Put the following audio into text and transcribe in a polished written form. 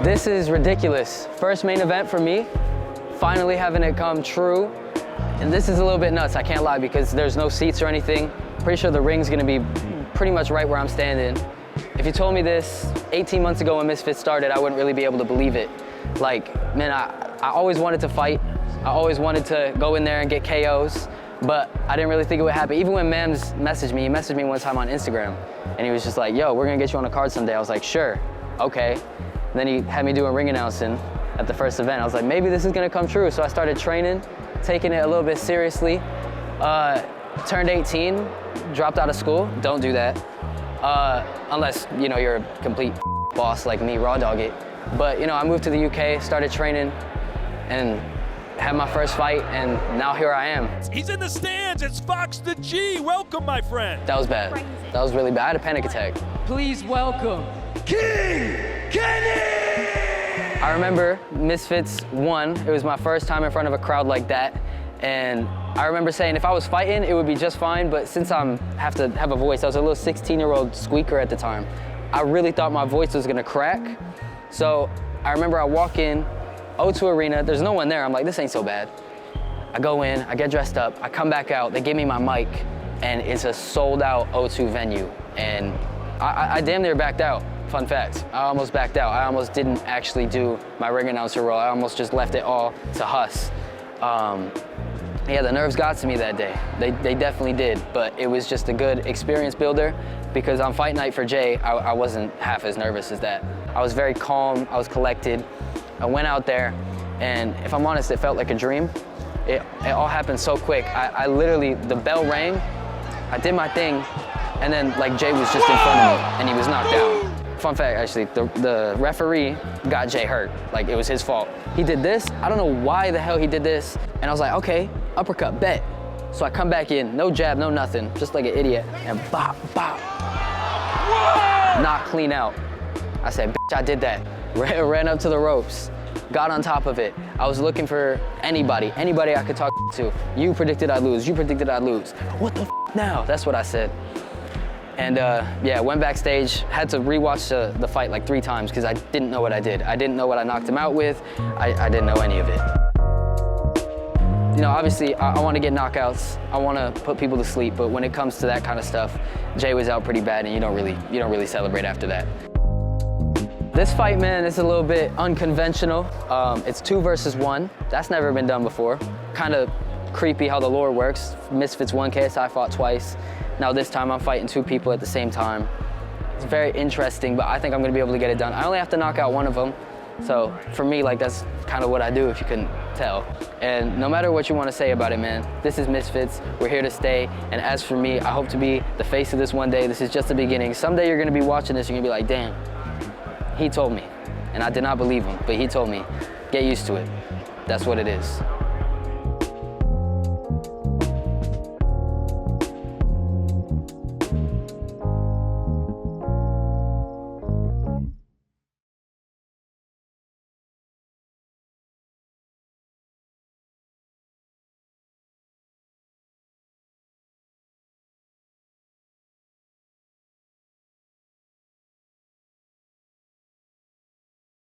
This is ridiculous. First main event for me, finally having it come true. And this is a little bit nuts, I can't lie, because there's no seats or anything. Pretty sure the ring's gonna be pretty much right where I'm standing. If you told me this 18 months ago when Misfits started, I wouldn't really be able to believe it. Like, man, I always wanted to fight. I always wanted to go in there and get KOs, but I didn't really think it would happen. Even when Mams messaged me, he messaged me one time on Instagram, and he was just like, yo, we're gonna get you on a card someday. I was like, sure, okay. And then he had me doing ring announcing at the first event. I was like, maybe this is gonna come true. So I started training, taking it a little bit seriously. Turned 18, dropped out of school. Don't do that. Unless, you know, you're a complete boss like me, raw dog it. But, you know, I moved to the UK, started training, and had my first fight, and now here I am. He's in the stands, it's Fox the G. Welcome, my friend. That was bad. That was really bad. I had a panic attack. Please welcome King Kenny! I remember Misfits won. It was my first time in front of a crowd like that. And I remember saying if I was fighting, it would be just fine, but since I have to have a voice, I was a little 16-year-old squeaker at the time, I really thought my voice was gonna crack. So I remember I walk in, O2 Arena, there's no one there. I'm like, this ain't so bad. I go in, I get dressed up, I come back out, they give me my mic, and it's a sold out O2 venue. And I damn near backed out. Fun fact, I almost backed out. I almost didn't actually do my ring announcer role. I almost just left it all to Huss. Yeah, the nerves got to me that day. They definitely did, but it was just a good experience builder because on fight night for Jay, I wasn't half as nervous as that. I was very calm, I was collected. I went out there, and if I'm honest, it felt like a dream. It all happened so quick. I literally, the bell rang, I did my thing, and then like Jay was just in front of me, and he was knocked out. Fun fact, actually, the referee got Jay hurt. Like, it was his fault. He did this, I don't know why the hell he did this, and I was like, okay, uppercut, bet. So I come back in, no jab, no nothing, just like an idiot, and bop, bop. Knock clean out. I said, bitch, I did that. Ran up to the ropes, got on top of it. I was looking for anybody I could talk to. You predicted I'd lose, you predicted I'd lose. What the f now? That's what I said. And yeah, went backstage, had to rewatch the fight like 3 times because I didn't know what I did. I didn't know what I knocked him out with. I didn't know any of it. You know, obviously I want to get knockouts. I want to put people to sleep, but when it comes to that kind of stuff, Jay was out pretty bad and you don't really celebrate after that. This fight, man, is a little bit unconventional. It's 2 versus 1. That's never been done before. Kind of creepy how the lore works. Misfits 1, KSI fought twice. Now this time I'm fighting 2 people at the same time. It's very interesting, but I think I'm gonna be able to get it done. I only have to knock out one of them. So for me, like, that's kind of what I do if you couldn't tell. And no matter what you want to say about it, man, this is Misfits. We're here to stay. And as for me, I hope to be the face of this one day. This is just the beginning. Someday you're gonna be watching this, you're gonna be like, damn, he told me. And I did not believe him, but he told me, get used to it. That's what it is.